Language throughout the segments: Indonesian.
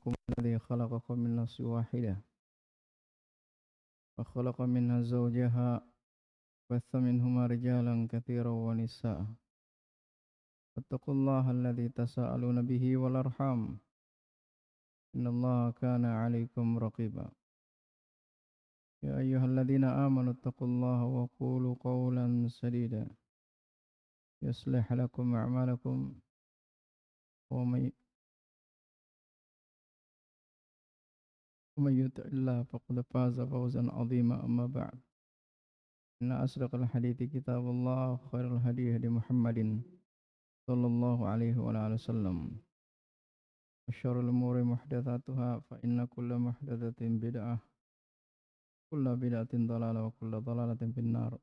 ربكم الذي خلقكم من نفس واحدة وخلق منها زوجها بث منهما رجالا كثيرا ونساء واتقوا الله الذي تساءلون به والأرحام إن الله كان عليكم رقيبا يا أيها الذين آمنوا اتقوا الله وقولوا قولا سديدا يصلح لكم أعمالكم ومن يطع الله فقد فاز فوزا عظيما أما بعد إن أصدق الحديث كتاب الله خير الهدي هدي محمد صلى الله عليه وآله وسلم وشر الأمور محدثاتها فإن كل محدثة بدعة كل بدعة ضلالة وكل ضلالة في النار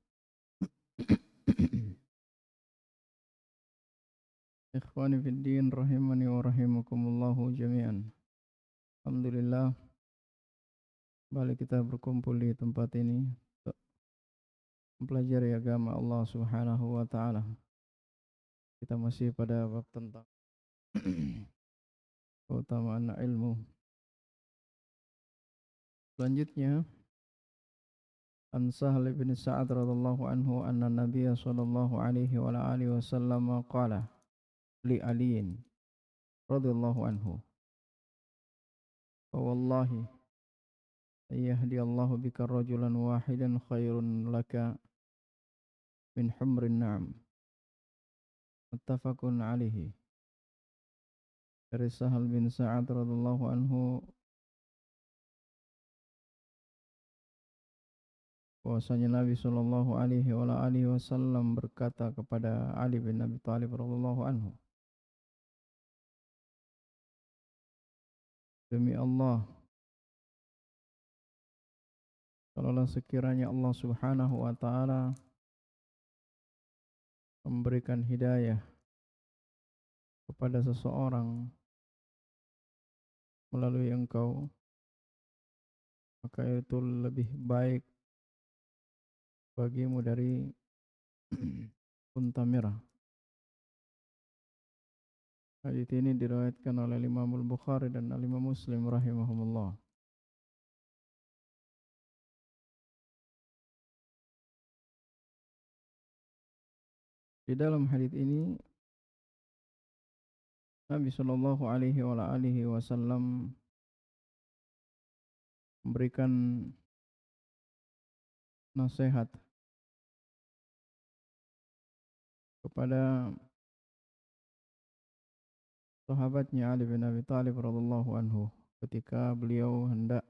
Ikhwani fi din rahimani wa rahimakumullahu jami'an. Alhamdulillah, balik kita berkumpul di tempat ini untuk mempelajari agama Allah Subhanahu wa taala. Kita masih pada bab tentang keutamaan ilmu. Selanjutnya, An Sahal bin Sa'ad radhiyallahu anhu anna Nabiy sallallahu alaihi wa alihi wasallam qala li aliyin radhiyallahu anhu wallahi ayyahdi bika rajulan wahidan khairun laka min humrin na'am muttafaqun alaihi. Dari Sahal bin Sa'ad radhiyallahu anhu bahwasanya Nabi sallallahu alaihi wasallam berkata kepada Ali bin Abi Thalib radhiyallahu anhu, demi Allah, kalaulah sekiranya Allah Subhanahu wa taala memberikan hidayah kepada seseorang melalui engkau, maka itu lebih baik bagimu dari unta merah. Hadits ini diriwayatkan oleh Imam Al-Bukhari dan Imam Muslim rahimahumullah. Di dalam hadits ini Nabi sallallahu alaihi wasallam memberikan nasihat kepada sahabatnya Ali bin Abi Thalib radhiyallahu anhu ketika beliau hendak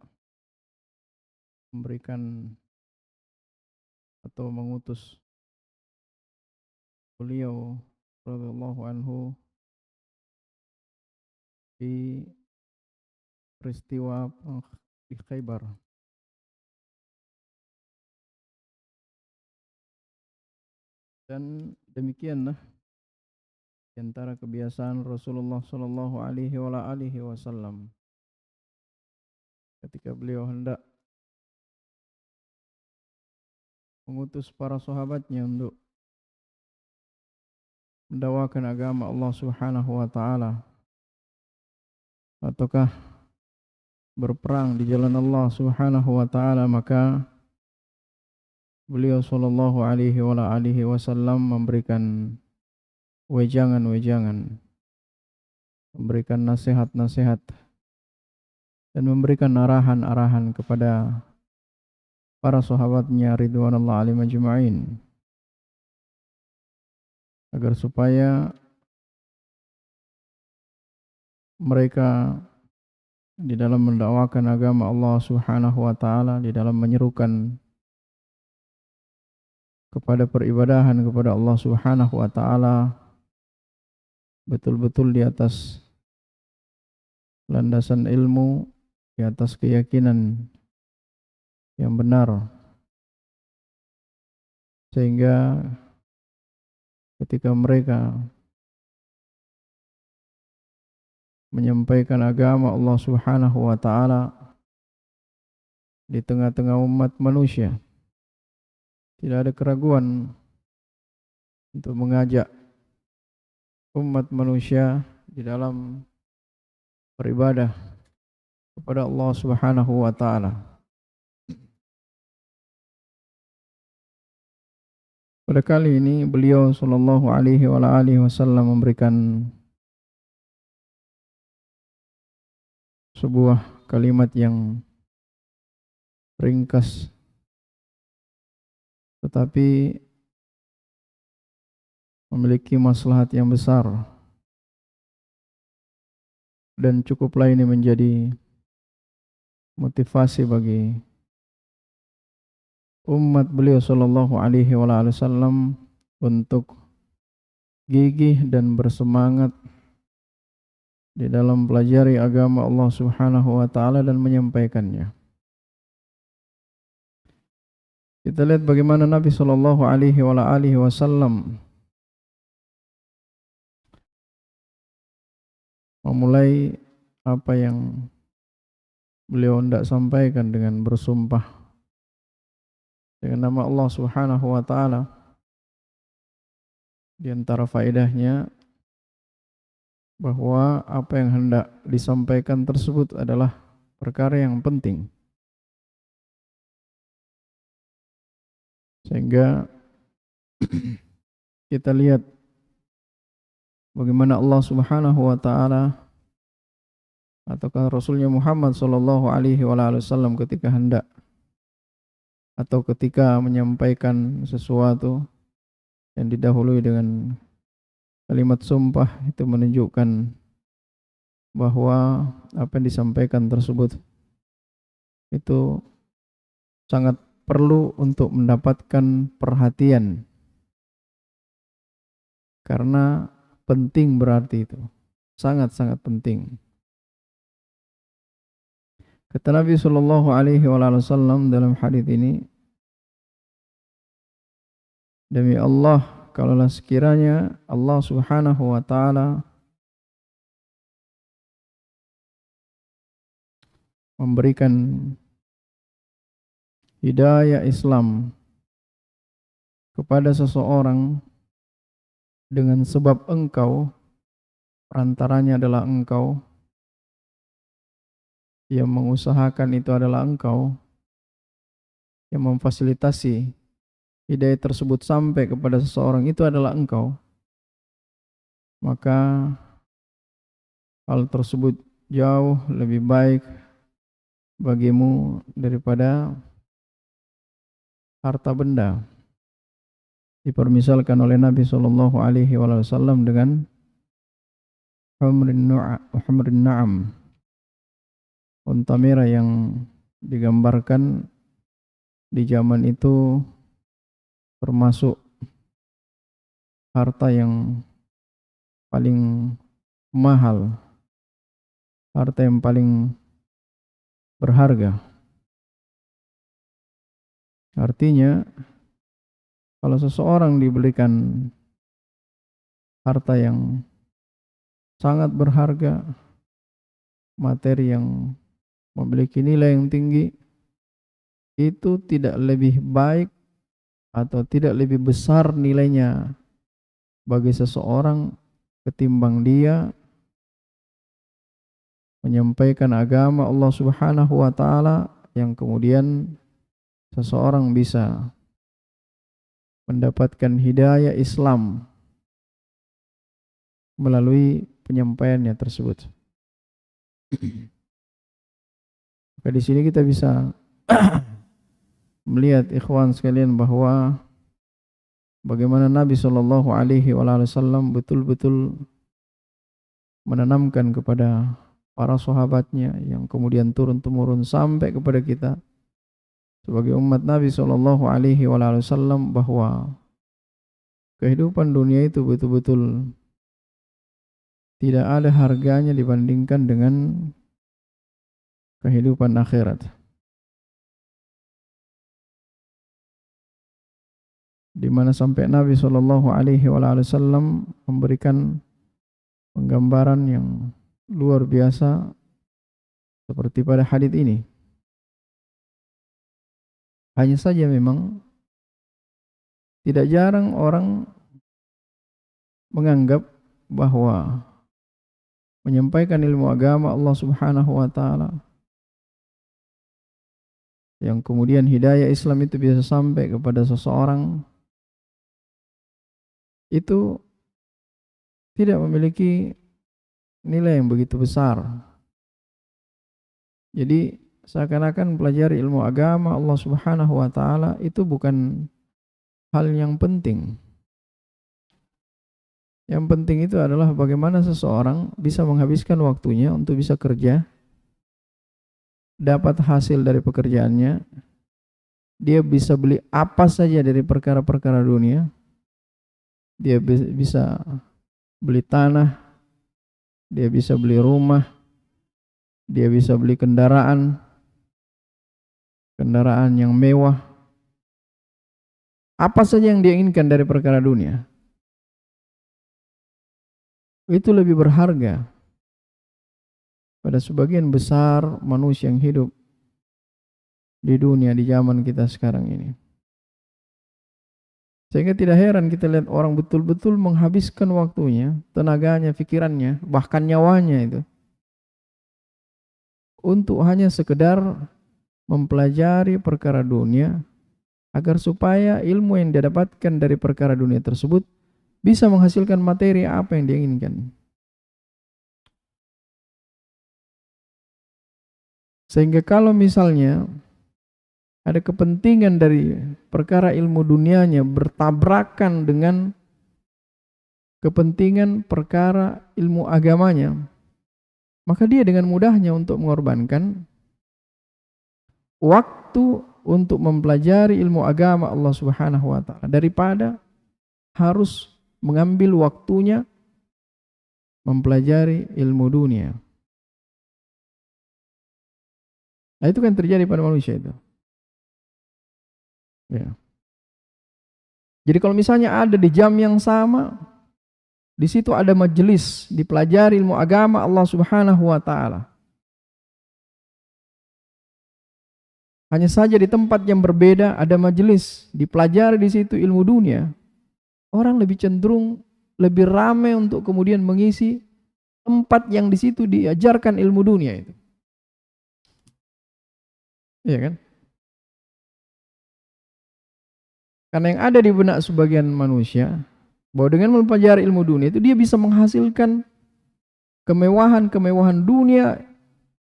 memberikan atau mengutus beliau radhiyallahu anhu di peristiwa di Khaybar. Dan demikianlah di antara kebiasaan Rasulullah sallallahu alaihi wasallam ketika beliau hendak mengutus para sahabatnya untuk mendakwakan agama Allah Subhanahu wa taala ataukah berperang di jalan Allah Subhanahu wa taala, maka beliau sallallahu alaihi wasallam memberikan wejangan-wejangan, memberikan nasihat-nasihat dan memberikan arahan-arahan kepada para sahabatnya ridwanullah alaihim ajma'in agar supaya mereka di dalam mendakwakan agama Allah Subhanahu wa taala, di dalam menyerukan kepada peribadahan kepada Allah Subhanahu wa taala betul-betul di atas landasan ilmu, di atas keyakinan yang benar, sehingga ketika mereka menyampaikan agama Allah Subhanahu wa taala di tengah-tengah umat manusia, tidak ada keraguan untuk mengajak umat manusia di dalam beribadah kepada Allah Subhanahu wa taala. Pada kali ini beliau sallallahu alaihi wasallam memberikan sebuah kalimat yang ringkas tetapi memiliki maslahat yang besar, dan cukuplah ini menjadi motivasi bagi umat beliau sallallahu alaihi wasallam untuk gigih dan bersemangat di dalam pelajari agama Allah Subhanahu wa taala dan menyampaikannya. Kita lihat bagaimana Nabi sallallahu alaihi wasallam memulai apa yang beliau hendak sampaikan dengan bersumpah dengan nama Allah Subhanahu wa taala. Di antara faedahnya bahwa apa yang hendak disampaikan tersebut adalah perkara yang penting, sehingga kita lihat bagaimana Allah Subhanahu wa taala ataukah Rasulnya Muhammad sallallahu alaihi wasallam ketika hendak atau ketika menyampaikan sesuatu yang didahului dengan kalimat sumpah, itu menunjukkan bahwa apa yang disampaikan tersebut itu sangat perlu untuk mendapatkan perhatian, karena penting, berarti itu sangat-sangat penting. Kata Nabi sallallahu alaihi wasallam dalam hadis ini, demi Allah, kalaulah sekiranya Allah Subhanahu wa taala memberikan hidayah Islam kepada seseorang dengan sebab engkau, perantaranya adalah engkau, yang mengusahakan itu adalah engkau, yang memfasilitasi hidayah tersebut sampai kepada seseorang itu adalah engkau, maka hal tersebut jauh lebih baik bagimu daripada harta benda. Dipermisalkan oleh Nabi sallallahu alaihi wasallam dengan humrin na'am, unta merah yang digambarkan di zaman itu termasuk harta yang paling mahal, harta yang paling berharga. Artinya, kalau seseorang diberikan harta yang sangat berharga, materi yang memiliki nilai yang tinggi, itu tidak lebih baik atau tidak lebih besar nilainya bagi seseorang ketimbang dia menyampaikan agama Allah Subhanahu wa taala, yang kemudian seseorang bisa mendapatkan hidayah Islam melalui penyampaiannya tersebut. Maka di sini kita bisa melihat, ikhwan sekalian, bahwa bagaimana Nabi sallallahu alaihi wasallam betul-betul menanamkan kepada para sahabatnya, yang kemudian turun-temurun sampai kepada kita sebagai umat Nabi sallallahu alaihi wasallam, bahwa kehidupan dunia itu betul-betul tidak ada harganya dibandingkan dengan kehidupan akhirat, di mana sampai Nabi sallallahu alaihi wasallam memberikan penggambaran yang luar biasa seperti pada hadis ini. Hanya saja memang tidak jarang orang menganggap bahwa menyampaikan ilmu agama Allah Subhanahu wa taala yang kemudian hidayah Islam itu bisa sampai kepada seseorang, itu tidak memiliki nilai yang begitu besar. Jadi seakan-akan pelajari ilmu agama Allah Subhanahu wa taala itu bukan hal yang penting. Yang penting itu adalah bagaimana seseorang bisa menghabiskan waktunya untuk bisa kerja, dapat hasil dari pekerjaannya, dia bisa beli apa saja dari perkara-perkara dunia, dia bisa beli tanah, dia bisa beli rumah, dia bisa beli kendaraan yang mewah, apa saja yang dia inginkan dari perkara dunia, itu lebih berharga pada sebagian besar manusia yang hidup di dunia di zaman kita sekarang ini. Sehingga tidak heran kita lihat orang betul-betul menghabiskan waktunya, tenaganya, pikirannya, bahkan nyawanya itu untuk hanya sekedar mempelajari perkara dunia, agar supaya ilmu yang dia dapatkan dari perkara dunia tersebut bisa menghasilkan materi apa yang dia inginkan. Sehingga kalau misalnya ada kepentingan dari perkara ilmu dunianya bertabrakan dengan kepentingan perkara ilmu agamanya, maka dia dengan mudahnya untuk mengorbankan waktu untuk mempelajari ilmu agama Allah Subhanahu wa taala daripada harus mengambil waktunya mempelajari ilmu dunia. Nah, itu kan terjadi pada manusia itu. Ya. Jadi kalau misalnya ada di jam yang sama, di situ ada majelis dipelajari ilmu agama Allah Subhanahu wa taala. Hanya saja di tempat yang berbeda ada majelis dipelajari di situ ilmu dunia. Orang lebih cenderung lebih ramai untuk kemudian mengisi tempat yang di situ diajarkan ilmu dunia itu. Iya kan? Karena yang ada di benak sebagian manusia, bahwa dengan mempelajari ilmu dunia itu dia bisa menghasilkan kemewahan-kemewahan dunia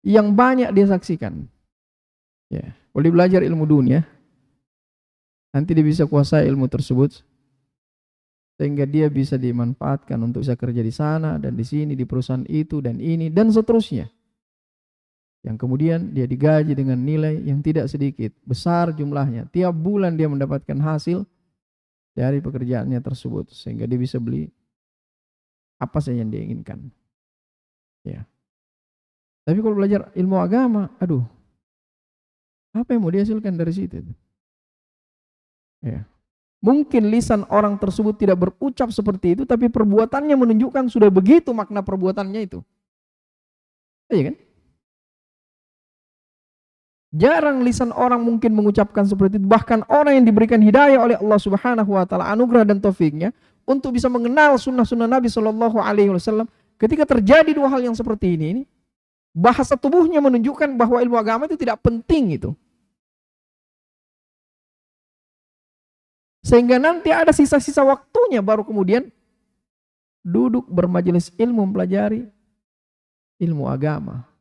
yang banyak dia saksikan. Ya, kalau dia belajar ilmu dunia, nanti dia bisa kuasai ilmu tersebut, sehingga dia bisa dimanfaatkan untuk bisa kerja di sana dan di sini, di perusahaan itu dan ini dan seterusnya. Yang kemudian dia digaji dengan nilai yang tidak sedikit, besar jumlahnya. Tiap bulan dia mendapatkan hasil dari pekerjaannya tersebut, sehingga dia bisa beli apa saja yang dia inginkan. Ya. Tapi kalau belajar ilmu agama, aduh, apa yang mau dihasilkan dari situ? Ya. Mungkin lisan orang tersebut tidak berucap seperti itu, tapi perbuatannya menunjukkan sudah begitu makna perbuatannya itu. Iya kan? Jarang lisan orang mungkin mengucapkan seperti itu. Bahkan orang yang diberikan hidayah oleh Allah Subhanahu wa taala, anugerah dan taufiknya untuk bisa mengenal sunnah-sunnah Nabi Shallallahu alaihi wasallam, ketika terjadi dua hal yang seperti ini, bahasa tubuhnya menunjukkan bahwa ilmu agama itu tidak penting itu. Sehingga nanti ada sisa-sisa waktunya baru kemudian duduk bermajelis ilmu mempelajari ilmu agama.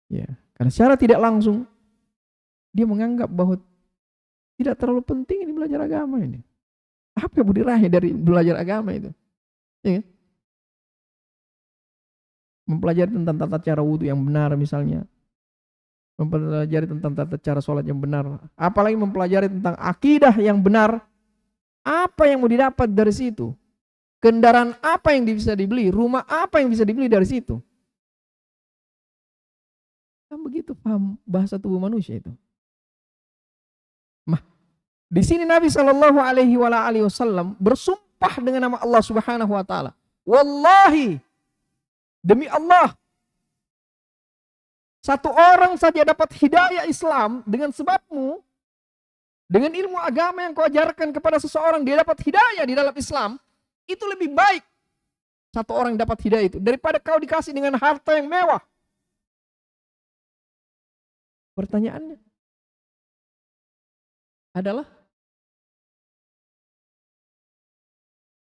Ya, karena secara tidak langsung dia menganggap bahwa tidak terlalu penting ini belajar agama ini. Apa yang mau diraih dari belajar agama itu? Ya, mempelajari tentang tata cara wudhu yang benar misalnya, mempelajari tentang tata cara sholat yang benar, apalagi mempelajari tentang akidah yang benar. Apa yang mau didapat dari situ? Kendaraan apa yang bisa dibeli? Rumah apa yang bisa dibeli dari situ? Kan begitu paham bahasa tubuh manusia itu. Nah, di sini Nabi Shallallahu alaihi wasallam bersumpah dengan nama Allah Subhanahu wa taala. Wallahi, demi Allah, satu orang saja dapat hidayah Islam dengan sebabmu, dengan ilmu agama yang kau ajarkan kepada seseorang, dia dapat hidayah di dalam Islam, itu lebih baik satu orang dapat hidayah itu daripada kau dikasih dengan harta yang mewah. Pertanyaannya adalah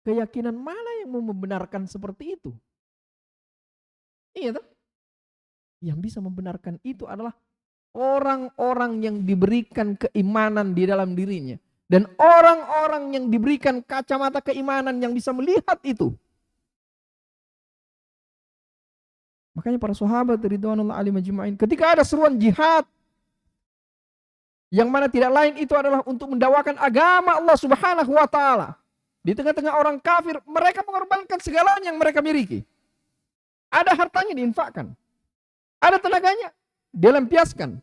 keyakinan mana yang mau membenarkan seperti itu? Iya toh? Yang bisa membenarkan itu adalah orang-orang yang diberikan keimanan di dalam dirinya. Dan orang-orang yang diberikan kacamata keimanan yang bisa melihat itu. Makanya para sahabat ridwanullah alaihim ajma'in, ketika ada seruan jihad, yang mana tidak lain itu adalah untuk mendakwakan agama Allah Subhanahu wa taala. Di tengah-tengah orang kafir, mereka mengorbankan segalanya yang mereka miliki. Ada hartanya diinfakkan. Ada tenaganya dilampiaskan.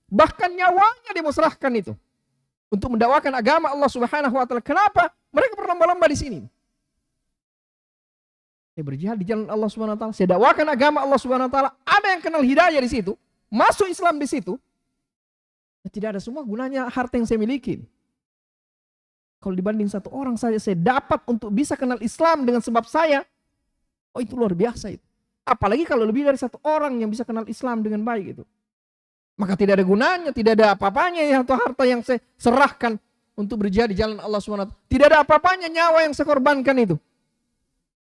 Bahkan nyawanya dimusrahkan itu untuk mendakwakan agama Allah Subhanahu wa taala. Kenapa? Mereka berlomba-lomba di sini. Saya berjihad di jalan Allah Subhanahu wa taala, saya dakwakan agama Allah Subhanahu wa taala. Ada yang kenal hidayah di situ, masuk Islam di situ. Tidak ada semua gunanya harta yang saya miliki. Kalau dibanding satu orang saja saya dapat untuk bisa kenal Islam dengan sebab saya, oh itu luar biasa itu. Apalagi kalau lebih dari satu orang yang bisa kenal Islam dengan baik itu. Maka tidak ada gunanya, tidak ada apa-apanya ya atau harta yang saya serahkan untuk berjihad di jalan Allah SWT. Tidak ada apa-apanya nyawa yang saya korbankan itu.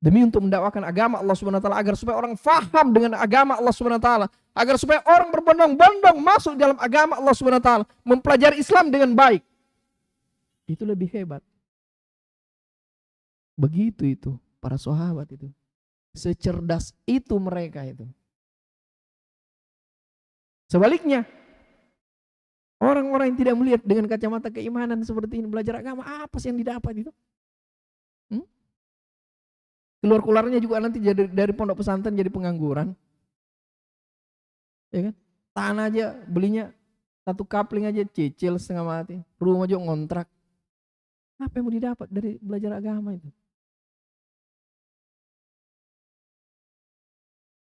Demi untuk mendakwakan agama Allah SWT agar supaya orang faham dengan agama Allah SWT. Agar supaya orang berbondong-bondong masuk dalam agama Allah SWT. Mempelajari Islam dengan baik. Itu lebih hebat. Begitu itu para sahabat itu. Secerdas itu mereka itu. Sebaliknya, orang-orang yang tidak melihat dengan kacamata keimanan seperti ini belajar agama, apa sih yang didapat itu? Keluar-keluarnya juga nanti jadi dari pondok pesantren jadi pengangguran. Ya kan? Tanah aja belinya satu kapling aja cicil setengah mati. Rumah juga ngontrak. Apa yang mau didapat dari belajar agama itu?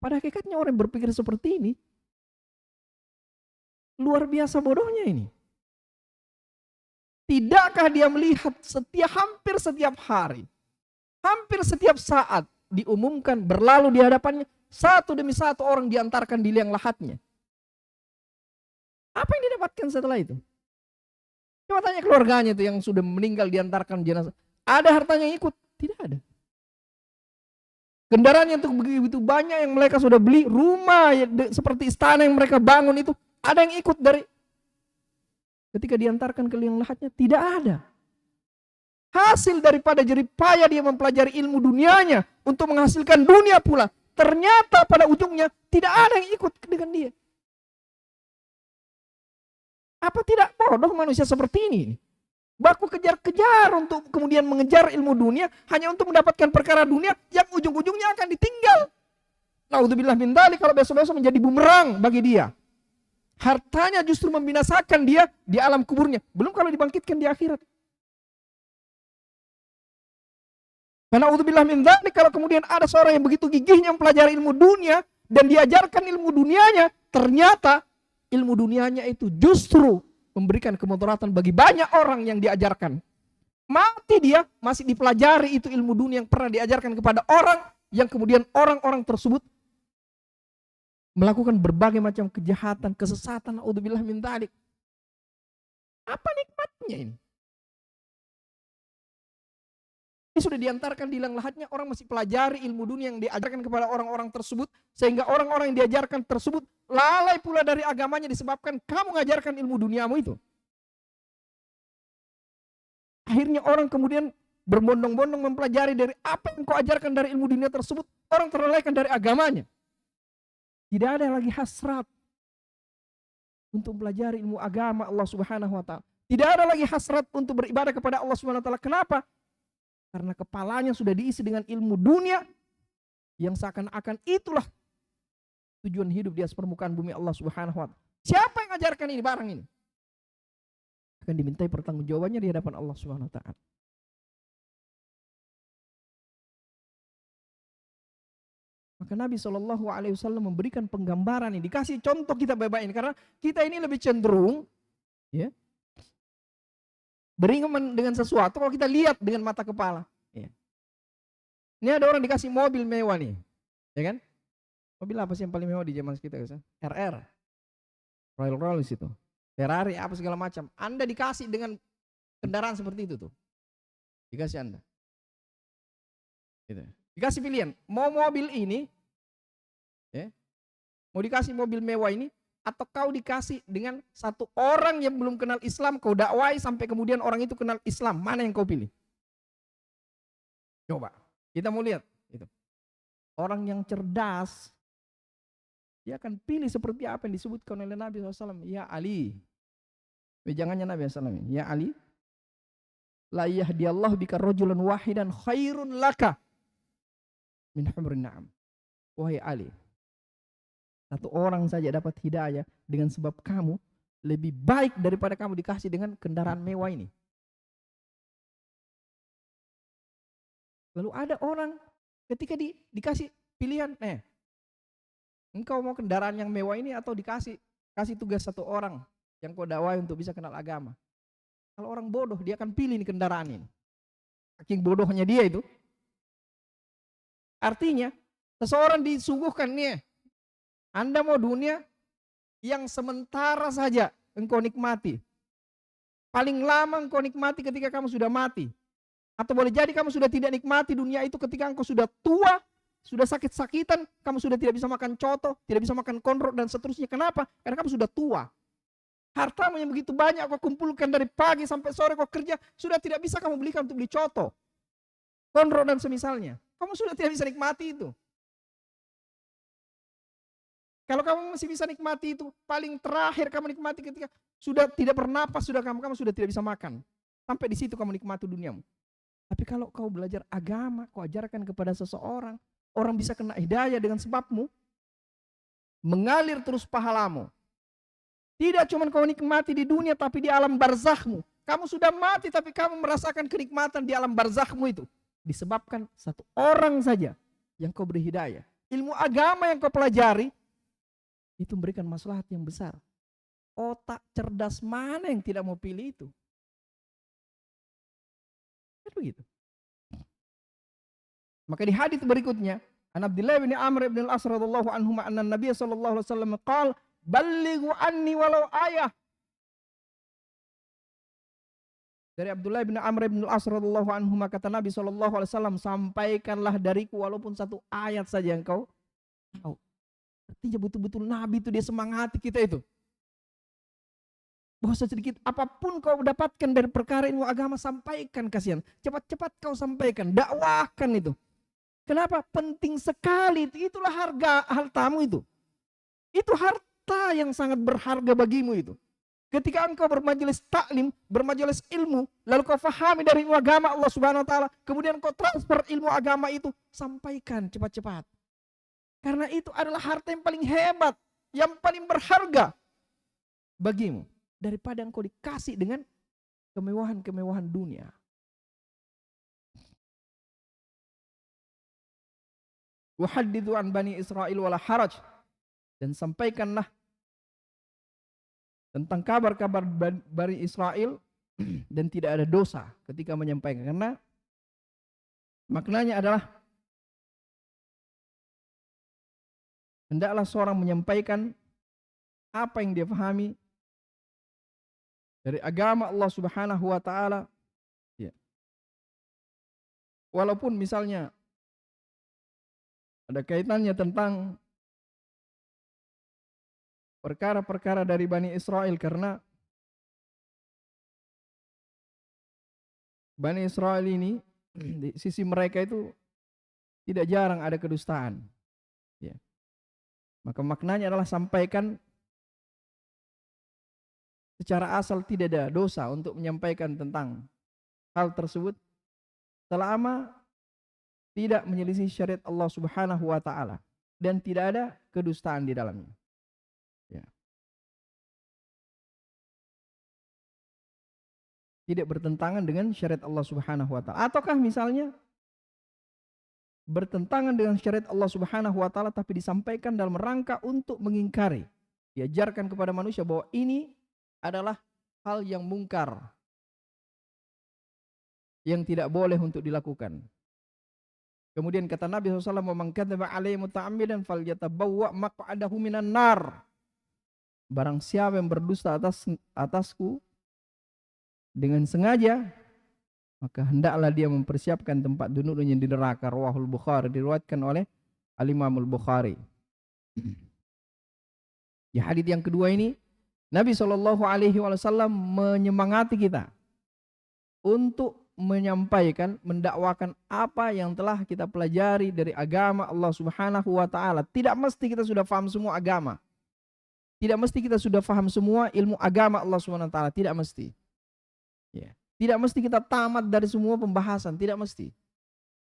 Pada hakikatnya orang yang berpikir seperti ini luar biasa bodohnya ini. Tidakkah dia melihat hampir setiap hari, hampir setiap saat diumumkan berlalu di hadapannya satu demi satu orang diantarkan di liang lahatnya. Apa yang didapatkan setelah itu? Coba tanya keluarganya itu yang sudah meninggal diantarkan jenazah. Ada hartanya yang ikut? Tidak ada. Kendaraan yang begitu banyak yang mereka sudah beli, rumah seperti istana yang mereka bangun itu, ada yang ikut dari ketika diantarkan ke liang lahatnya? Tidak ada. Hasil daripada jerih payah dia mempelajari ilmu dunianya untuk menghasilkan dunia pula. Ternyata pada ujungnya tidak ada yang ikut dengan dia. Apa tidak bodoh manusia seperti ini? Baku kejar-kejar untuk kemudian mengejar ilmu dunia hanya untuk mendapatkan perkara dunia yang ujung-ujungnya akan ditinggal. Naudzubillah min dzalik, kalau besok-besok menjadi bumerang bagi dia. Hartanya justru membinasakan dia di alam kuburnya. Belum kalau dibangkitkan di akhirat. Karena naudzubillah min dzalik, kalau kemudian ada seorang yang begitu gigihnya mempelajari ilmu dunia dan diajarkan ilmu dunianya, ternyata ilmu dunianya itu justru memberikan kemudaratan bagi banyak orang yang diajarkan. Mati dia masih dipelajari itu ilmu dunia yang pernah diajarkan kepada orang yang kemudian orang-orang tersebut melakukan berbagai macam kejahatan, kesesatan, naudzubillah min dzalik. Apa nikmatnya ini? Ini sudah diantarkan di liang lahatnya, orang masih pelajari ilmu dunia yang diajarkan kepada orang-orang tersebut, sehingga orang-orang yang diajarkan tersebut lalai pula dari agamanya disebabkan kamu mengajarkan ilmu duniamu itu. Akhirnya orang kemudian berbondong-bondong mempelajari dari apa yang kau ajarkan dari ilmu dunia tersebut, orang terlalaikan dari agamanya. Tidak ada lagi hasrat untuk belajar ilmu agama Allah Subhanahu wa taala. Tidak ada lagi hasrat untuk beribadah kepada Allah Subhanahu wa taala. Kenapa? Karena kepalanya sudah diisi dengan ilmu dunia yang seakan-akan itulah tujuan hidup di atas permukaan bumi Allah Subhanahu wa taala. Siapa yang ajarkan ini barang ini? Akan dimintai pertanggungjawabannya di hadapan Allah Subhanahu wa taala. Maka Nabi SAW memberikan penggambaran ini, dikasih contoh kita baik-baik ini, karena kita ini lebih cenderung ya, beriman dengan sesuatu kalau kita lihat dengan mata kepala. Ya. Ini ada orang dikasih mobil mewah nih, ya kan? Mobil apa sih yang paling mewah di zaman kita? RR. Rolls Royce itu, Ferrari apa segala macam. Anda dikasih dengan kendaraan seperti itu tuh. Dikasih Anda. Gitu. Dikasih pilihan, mau mobil ini, ya, mau dikasih mobil mewah ini, atau kau dikasih dengan satu orang yang belum kenal Islam, kau dakwai sampai kemudian orang itu kenal Islam, mana yang kau pilih? Coba, kita mau lihat. Itu. Orang yang cerdas, dia akan pilih seperti apa yang disebutkan oleh Nabi SAW. Ya Ali, jangannya Nabi SAW. Ya Ali, la yahdiyallahu bika rajulan wahidan khairun laka min humrin na'am. Wahai Ali, satu orang saja dapat hidayah dengan sebab kamu lebih baik daripada kamu dikasih dengan kendaraan mewah ini. Lalu ada orang ketika dikasih pilihan, engkau mau kendaraan yang mewah ini atau kasih tugas satu orang yang kau dakwai untuk bisa kenal agama. Kalau orang bodoh dia akan pilih ini kendaraan ini. Saking bodohnya dia itu. Artinya seseorang disuguhkan nih, Anda mau dunia yang sementara saja engkau nikmati. Paling lama engkau nikmati ketika kamu sudah mati. Atau boleh jadi kamu sudah tidak nikmati dunia itu ketika engkau sudah tua, sudah sakit-sakitan, kamu sudah tidak bisa makan coto, tidak bisa makan kondro dan seterusnya. Kenapa? Karena kamu sudah tua. Hartamu yang begitu banyak kau kumpulkan dari pagi sampai sore kau kerja, sudah tidak bisa kamu belikan untuk beli coto, kondro dan semisalnya. Kamu sudah tidak bisa nikmati itu. Kalau kamu masih bisa nikmati itu, paling terakhir kamu nikmati ketika sudah tidak bernapas, kamu sudah tidak bisa makan. Sampai di situ kamu nikmati duniamu. Tapi kalau kau belajar agama, kau ajarkan kepada seseorang, orang bisa kena hidayah dengan sebabmu, mengalir terus pahalamu. Tidak cuma kau nikmati di dunia, tapi di alam barzakhmu. Kamu sudah mati, tapi kamu merasakan kenikmatan di alam barzakhmu itu. Disebabkan satu orang saja yang kau beri hidayah. Ilmu agama yang kau pelajari, itu memberikan maslahat yang besar. Otak cerdas mana yang tidak mau pilih itu? Begitu. Maka di hadits berikutnya, An Abdullah bin Amr bin Al-As radhiyallahu anhu anna Nabi sallallahu alaihi wasallam qaal, "Ballighu anni walau ayah." Dari Abdullah bin Amr bin Al-As radhiyallahu anhu kata Nabi sallallahu alaihi wasallam, sampaikanlah dariku walaupun satu ayat saja yang kau tahu. Artinya betul-betul Nabi itu dia semangati kita itu. Bahwa sedikit apapun kau dapatkan dari perkara ilmu agama, sampaikan kasihan. Cepat-cepat kau sampaikan, dakwahkan itu. Kenapa? Penting sekali. Itulah hartamu itu. Itu harta yang sangat berharga bagimu itu. Ketika engkau bermajelis taklim, bermajelis ilmu, lalu kau fahami dari ilmu agama Allah Subhanahu wa taala, kemudian kau transfer ilmu agama itu, sampaikan cepat-cepat. Karena itu adalah harta yang paling hebat, yang paling berharga bagimu. Daripada engkau dikasih dengan kemewahan-kemewahan dunia. Wahadithu an bani Israel wala haraj. Dan sampaikanlah tentang kabar-kabar Bani Israel dan tidak ada dosa ketika menyampaikan. Karena maknanya adalah hendaklah seorang menyampaikan apa yang dia pahami dari agama Allah Subhanahu wa taala. Ya. Walaupun misalnya ada kaitannya tentang perkara-perkara dari Bani Israel, karena Bani Israel ini di sisi mereka itu tidak jarang ada kedustaan. Ya. Maka maknanya adalah sampaikan secara asal tidak ada dosa untuk menyampaikan tentang hal tersebut selama tidak menyelisih syariat Allah Subhanahu wa taala dan tidak ada kedustaan di dalamnya. Ya. Tidak bertentangan dengan syariat Allah Subhanahu wa taala. Ataukah misalnya bertentangan dengan syariat Allah Subhanahu wa taala tapi disampaikan dalam rangka untuk mengingkari, diajarkan kepada manusia bahwa ini adalah hal yang mungkar, yang tidak boleh untuk dilakukan. Kemudian kata Nabi SAW, "Man kadzaba alaihi muta'ammidan falyatabawwa maq'adahu minan nar." barang siapa yang berdusta atasku dengan sengaja, maka hendaklah dia mempersiapkan tempat duduknya di neraka. Rawahul Bukhari, diriwayatkan oleh Al-Imamul Bukhari. Di hadits yang kedua ini, Nabi SAW menyemangati kita untuk menyampaikan, mendakwakan apa yang telah kita pelajari dari agama Allah Subhanahu wa taala. Tidak mesti kita sudah paham semua agama. Tidak mesti kita sudah paham semua ilmu agama Allah Subhanahu wa taala, tidak mesti. Ya. Tidak mesti kita tamat dari semua pembahasan, tidak mesti.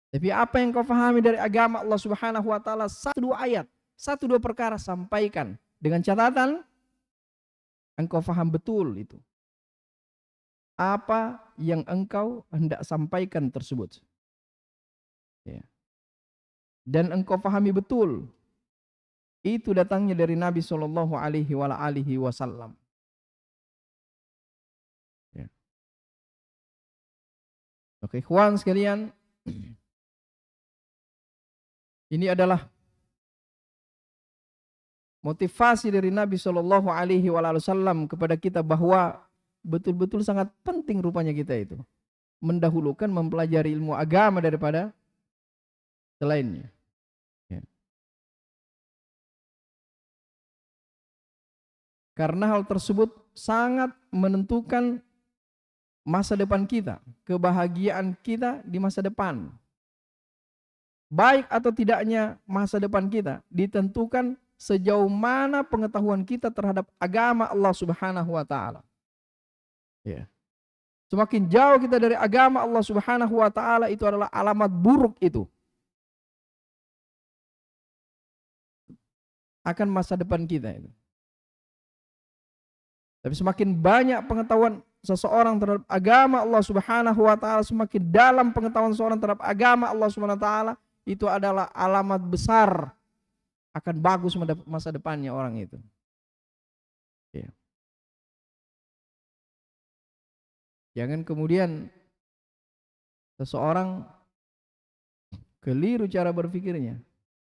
Tapi apa yang kau pahami dari agama Allah Subhanahu wa taala, 1-2 ayat, 1-2 perkara sampaikan dengan catatan engkau paham betul itu. Apa yang engkau hendak sampaikan tersebut. Ya. Dan engkau pahami betul itu datangnya dari Nabi Shallallahu Alaihi Wasallam. Ya. Oke, ikhwan sekalian, ini adalah motivasi dari Nabi Shallallahu Alaihi Wasallam kepada kita bahwa betul-betul sangat penting rupanya kita itu mendahulukan mempelajari ilmu agama daripada selainnya. Ya. Karena hal tersebut sangat menentukan masa depan kita, kebahagiaan kita di masa depan. Baik atau tidaknya masa depan kita ditentukan sejauh mana pengetahuan kita terhadap agama Allah Subhanahu wa taala. Ya. Semakin jauh kita dari agama Allah Subhanahu wa taala, itu adalah alamat buruk itu akan masa depan kita itu. Tapi semakin banyak pengetahuan seseorang terhadap agama Allah Subhanahu wa taala, semakin dalam pengetahuan seseorang terhadap agama Allah Subhanahu wa taala, itu adalah alamat besar akan bagus masa depannya orang itu. Ya. Jangan kemudian seseorang keliru cara berpikirnya.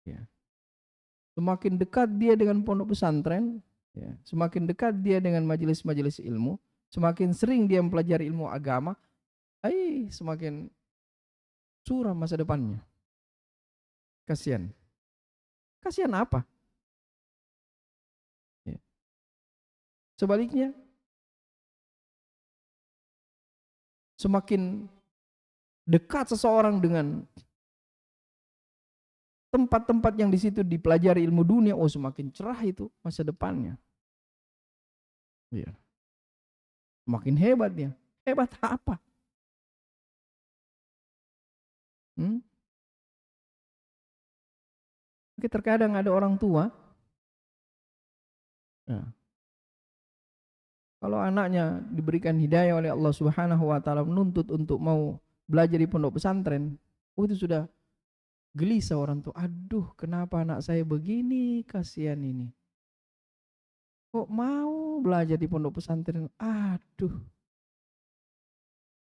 Ya. Semakin dekat dia dengan pondok pesantren, ya, semakin dekat dia dengan majelis-majelis ilmu, semakin sering dia mempelajari ilmu agama, semakin suram masa depannya. Kasihan. Kasihan apa? Ya. Sebaliknya, semakin dekat seseorang dengan tempat-tempat yang di situ dipelajari ilmu dunia, semakin cerah itu masa depannya. Ya. Semakin hebat dia. Hebat apa? Terkadang ada orang tua, ya, kalau anaknya diberikan hidayah oleh Allah Subhanahu wa taala, menuntut untuk mau belajar di pondok pesantren, itu sudah gelisah orang tua. Aduh, kenapa anak saya begini, kasihan ini. Kok mau belajar di pondok pesantren? Aduh.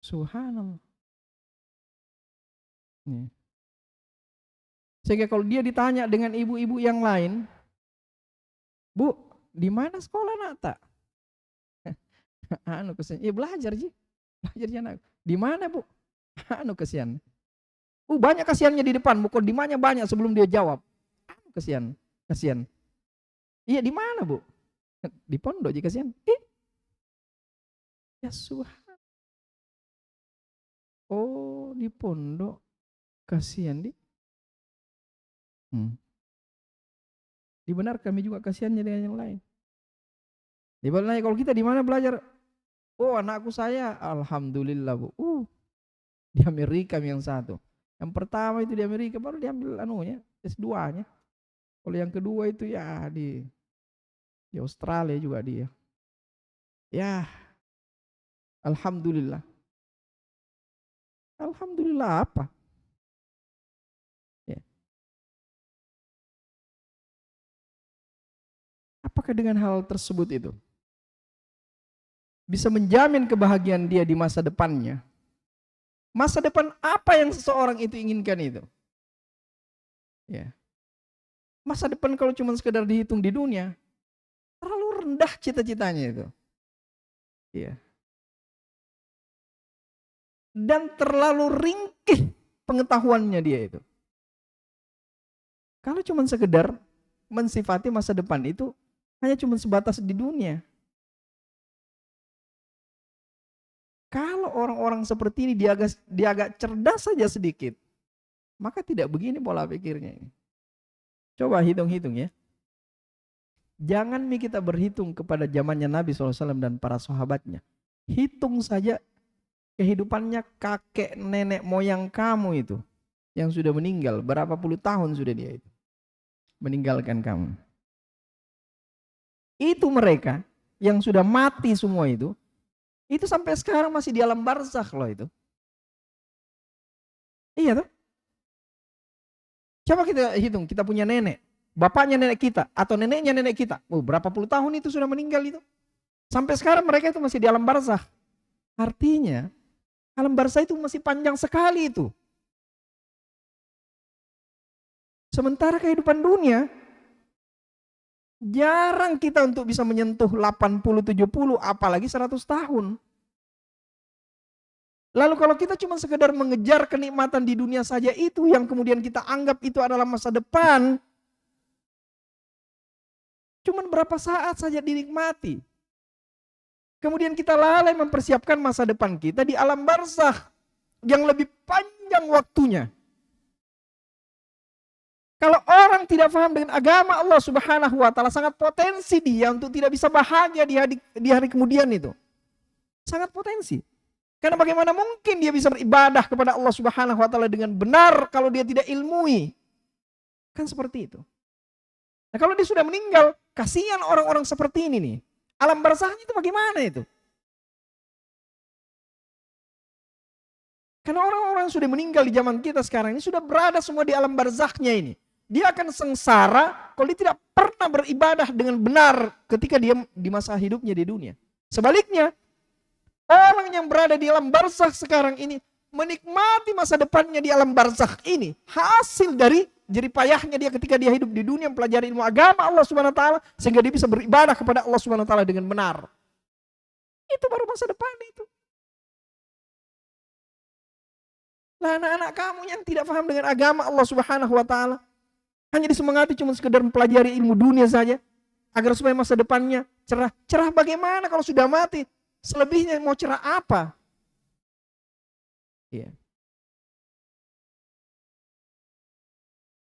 Subhanallah. Nih. Sehingga kalau dia ditanya dengan ibu-ibu yang lain, Bu, di mana sekolah nak tak? Kesian. Belajar ji. Belajar ji anak. Di mana, Bu? Kesian. Banyak kasihannya di depan, bukan di mana banyak sebelum dia jawab. Kasihan. Kasihan. Iya, di mana, Bu? Di pondok ji kasihan. Ya Tuhan. Oh, di pondok. Kasihan di. Dibenar kami juga kasihannya dengan yang lain. Dibenar kalau kita di mana belajar? Anakku saya, alhamdulillah Bu. Di Amerika yang satu. Yang pertama itu di Amerika, baru diambil S2-nya. Kalau yang kedua itu ya di Australia juga dia. Ya, alhamdulillah. Alhamdulillah apa? Ya. Apakah dengan hal tersebut itu bisa menjamin kebahagiaan dia di masa depannya? Masa depan apa yang seseorang itu inginkan itu? Ya. Masa depan kalau cuma sekedar dihitung di dunia, terlalu rendah cita-citanya itu. Iya. Dan terlalu ringkih pengetahuannya dia itu. Kalau cuma sekedar mensifati masa depan itu hanya cuma sebatas di dunia. Kalau orang-orang seperti ini dia agak cerdas saja sedikit, maka tidak begini pola pikirnya ini. Coba hitung-hitung ya. Jangan kita berhitung kepada zamannya Nabi SAW dan para sahabatnya. Hitung saja kehidupannya kakek nenek moyang kamu itu yang sudah meninggal. Berapa puluh tahun sudah dia itu meninggalkan kamu. Itu mereka yang sudah mati semua itu sampai sekarang masih di alam barzakh loh itu. Iya tuh. Coba kita hitung, kita punya nenek, bapaknya nenek kita atau neneknya nenek kita. Berapa puluh tahun itu sudah meninggal itu. Sampai sekarang mereka itu masih di alam barzakh. Artinya alam barzakh itu masih panjang sekali itu. Sementara kehidupan dunia jarang kita untuk bisa menyentuh 80-70 apalagi 100 tahun. Lalu kalau kita cuma sekedar mengejar kenikmatan di dunia saja itu yang kemudian kita anggap itu adalah masa depan, cuman berapa saat saja dinikmati. Kemudian kita lalai mempersiapkan masa depan kita di alam barzakh yang lebih panjang waktunya. Kalau orang tidak paham dengan agama Allah Subhanahu wa taala, sangat potensi dia untuk tidak bisa bahagia di hari kemudian itu. Sangat potensi. Karena bagaimana mungkin dia bisa beribadah kepada Allah Subhanahu wa taala dengan benar kalau dia tidak ilmui? Kan seperti itu. Nah, kalau dia sudah meninggal, kasihan orang-orang seperti ini nih. Alam barzakhnya itu bagaimana itu? Karena orang-orang yang sudah meninggal di zaman kita sekarang ini sudah berada semua di alam barzakhnya ini. Dia akan sengsara kalau dia tidak pernah beribadah dengan benar ketika dia di masa hidupnya di dunia. Sebaliknya, orang yang berada di alam barzakh sekarang ini menikmati masa depannya di alam barzakh ini hasil dari jerih payahnya dia ketika dia hidup di dunia mempelajari ilmu agama Allah Subhanahu wa taala sehingga dia bisa beribadah kepada Allah Subhanahu wa taala dengan benar. Itu baru masa depan itu. Lah anak-anak kamu yang tidak paham dengan agama Allah Subhanahu wa taala hanya disemangati cuma sekedar mempelajari ilmu dunia saja agar supaya masa depannya cerah. Cerah bagaimana kalau sudah mati? Selebihnya mau cerah apa? Iya.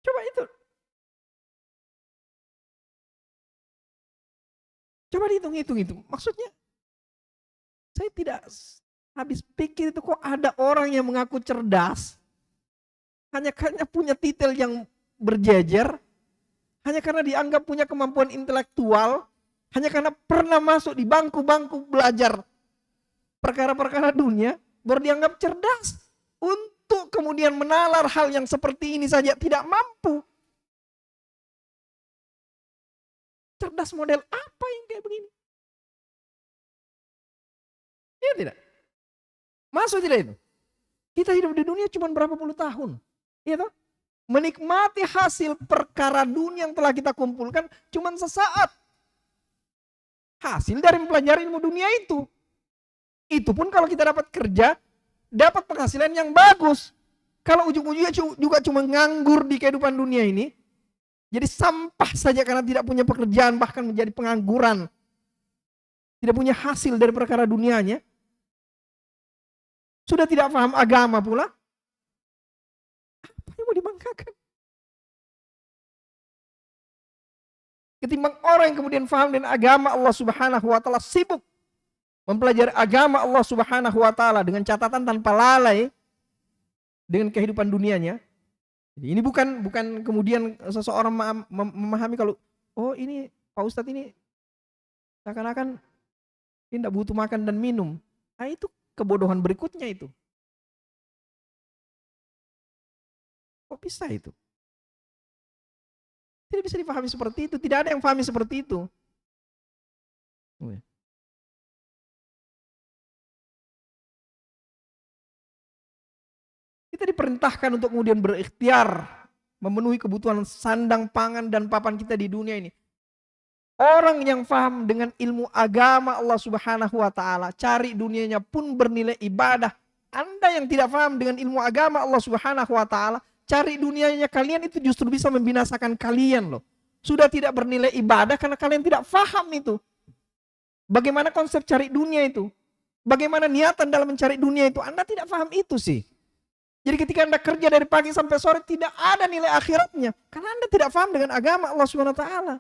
Coba itu. Coba dihitung-hitung itu. Maksudnya saya tidak habis pikir itu kok ada orang yang mengaku cerdas hanya karena punya titel yang berjejer, hanya karena dianggap punya kemampuan intelektual, hanya karena pernah masuk di bangku-bangku belajar perkara-perkara dunia, baru dianggap cerdas. Untuk kemudian menalar hal yang seperti ini saja tidak mampu. Cerdas model apa yang kayak begini? Iya tidak? Masuk tidak itu? Kita hidup di dunia cuma berapa puluh tahun. Iya toh? Menikmati hasil perkara dunia yang telah kita kumpulkan cuma sesaat. Hasil dari mempelajari ilmu dunia itu. Itu pun kalau kita dapat kerja, dapat penghasilan yang bagus. Kalau ujung-ujungnya juga cuma nganggur di kehidupan dunia ini, jadi sampah saja karena tidak punya pekerjaan, bahkan menjadi pengangguran. Tidak punya hasil dari perkara dunianya. Sudah tidak paham agama pula. Apa yang mau dibanggakan? Ketimbang orang yang kemudian paham dengan agama Allah Subhanahu wa taala, sibuk mempelajari agama Allah Subhanahu wa taala dengan catatan tanpa lalai dengan kehidupan dunianya. Jadi ini bukan kemudian seseorang memahami kalau oh ini Pak Ustadz ini seakan-akan tidak butuh makan dan minum. Nah itu kebodohan berikutnya itu. Kok bisa itu? Tidak bisa dipahami seperti itu. Tidak ada yang pahami seperti itu. Kita diperintahkan untuk kemudian berikhtiar memenuhi kebutuhan sandang, pangan, dan papan kita di dunia ini. Orang yang paham dengan ilmu agama Allah Subhanahu wa taala, cari dunianya pun bernilai ibadah. Anda yang tidak paham dengan ilmu agama Allah Subhanahu wa taala, cari dunianya kalian itu justru bisa membinasakan kalian loh. Sudah tidak bernilai ibadah karena kalian tidak paham itu. Bagaimana konsep cari dunia itu? Bagaimana niatan dalam mencari dunia itu? Anda tidak paham itu sih. Jadi ketika Anda kerja dari pagi sampai sore tidak ada nilai akhiratnya karena Anda tidak paham dengan agama Allah Subhanahu wa taala.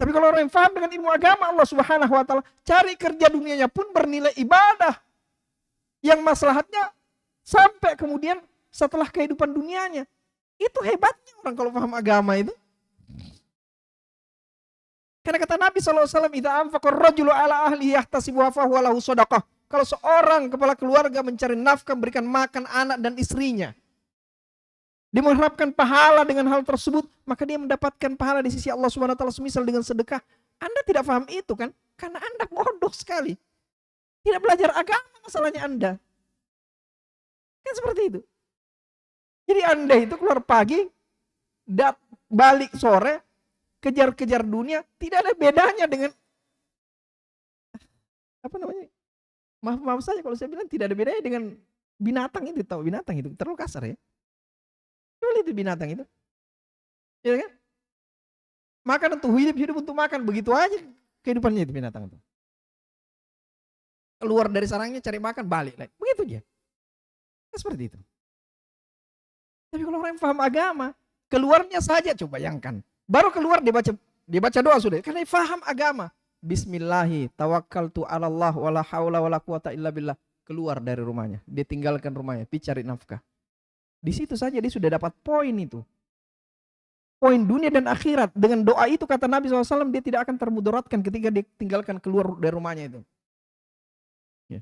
Tapi kalau orang yang paham dengan ilmu agama Allah Subhanahu wa taala, cari kerja dunianya pun bernilai ibadah. Yang maslahatnya sampai kemudian setelah kehidupan dunianya. Itu hebatnya orang kalau paham agama itu. Karena kata Nabi SAW, "Idza anfaqa ar-rajulu ala ahlihi yahtasibuha fa huwa lahu shadaqah." Kalau seorang kepala keluarga mencari nafkah, memberikan makan anak dan istrinya, dia mengharapkan pahala dengan hal tersebut, maka dia mendapatkan pahala di sisi Allah Subhanahu wa taala semisal dengan sedekah. Anda tidak paham itu kan? Karena Anda bodoh sekali. Tidak belajar agama masalahnya Anda. Kan seperti itu. Jadi Anda itu keluar pagi, balik sore, kejar-kejar dunia, tidak ada bedanya dengan apa namanya? Maaf saja kalau saya bilang tidak ada bedanya dengan binatang itu, tahu binatang itu terlalu kasar ya. Coba lihat binatang itu. Ya kan? Makan untuk hidup untuk makan, begitu aja kehidupannya itu binatang itu. Keluar dari sarangnya cari makan, balik lagi. Begitu dia. Nah, seperti itu. Tapi kalau orang yang paham agama, keluarnya saja coba bayangkan. Baru keluar dia baca doa sudah karena dia paham agama. Bismillahi tawakkaltu 'ala Allah wala haula wala quwata illa billah. Keluar dari rumahnya, dia tinggalkan rumahnya, pergi cari nafkah. Di situ saja dia sudah dapat poin itu. Poin dunia dan akhirat. Dengan doa itu kata Nabi SAW, dia tidak akan termudaratkan ketika dia tinggalkan keluar dari rumahnya itu.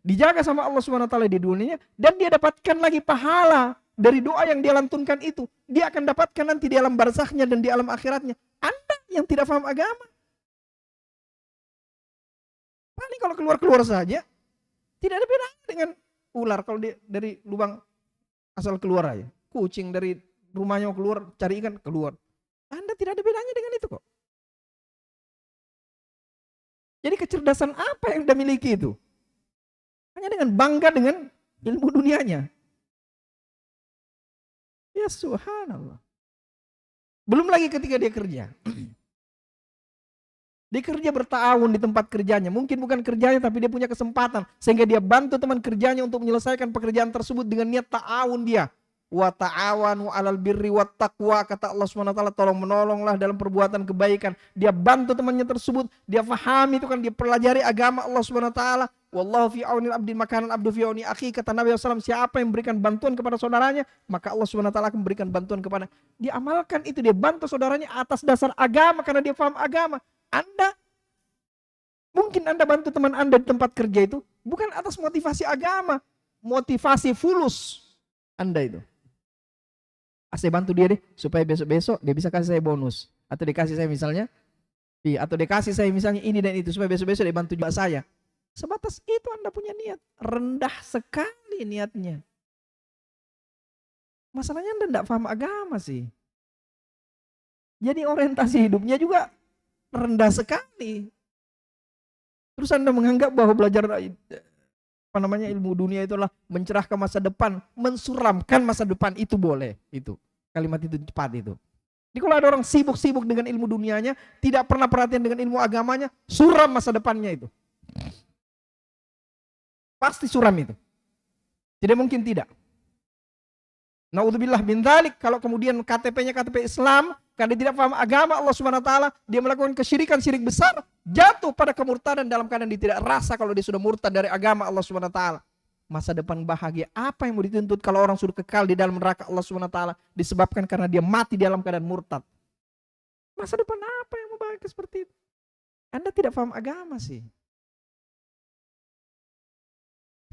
Dijaga sama Allah SWT di dunianya, dan dia dapatkan lagi pahala dari doa yang dia lantunkan itu. Dia akan dapatkan nanti di alam barzahnya dan di alam akhiratnya. Anda yang tidak paham agama, paling kalau keluar-keluar saja, tidak ada beda dengan ular kalau dia dari lubang asal keluar aja. Kucing dari rumahnya keluar, cari ikan, keluar. Anda tidak ada bedanya dengan itu kok. Jadi kecerdasan apa yang Anda miliki itu? Hanya dengan bangga dengan ilmu dunianya. Ya subhanallah. Belum lagi ketika dia kerja. Dia kerja bertahun di tempat kerjanya. Mungkin bukan kerjanya tapi dia punya kesempatan. Sehingga dia bantu teman kerjanya untuk menyelesaikan pekerjaan tersebut dengan niat ta'awun dia. Wa ta'awanu 'alal birri wat taqwa, kata Allah SWT, tolong menolonglah dalam perbuatan kebaikan. Dia bantu temannya tersebut, dia fahami itu kan, dia pelajari agama Allah SWT. Wallahu fi aunil abdi makanan abdu fi auni akhi, kata Nabi SAW, siapa yang memberikan bantuan kepada saudaranya, maka Allah SWT akan memberikan bantuan kepada. Dia amalkan itu, dia bantu saudaranya atas dasar agama karena dia paham agama. Mungkin Anda bantu teman Anda di tempat kerja itu bukan atas motivasi agama, motivasi fulus Anda itu. Saya bantu dia deh supaya besok-besok dia bisa kasih saya bonus, atau dikasih saya misalnya, atau dikasih saya misalnya ini dan itu supaya besok-besok dia bantu juga saya. Sebatas itu Anda punya niat, rendah sekali niatnya. Masalahnya Anda tidak paham agama sih. Jadi orientasi hidupnya juga rendah sekali. Terus Anda menganggap bahwa belajar ilmu dunia itulah mencerahkan masa depan, mensuramkan masa depan, itu boleh. Itu kalimat itu cepat itu. Jadi kalau ada orang sibuk-sibuk dengan ilmu dunianya, tidak pernah perhatian dengan ilmu agamanya, suram masa depannya itu. Pasti suram itu. Tidak mungkin tidak. Naudzubillah min dzalik, kalau kemudian KTP-nya KTP Islam, karena dia tidak paham agama Allah Subhanahu wa taala, dia melakukan kesyirikan, syirik besar, jatuh pada kemurtadan dalam keadaan dia tidak rasa kalau dia sudah murtad dari agama Allah Subhanahu wa taala. Masa depan bahagia apa yang mau dituntut kalau orang sudah kekal di dalam neraka Allah Subhanahu wa taala disebabkan karena dia mati dalam keadaan murtad? Masa depan apa yang mau bahagia seperti itu? Anda tidak paham agama sih.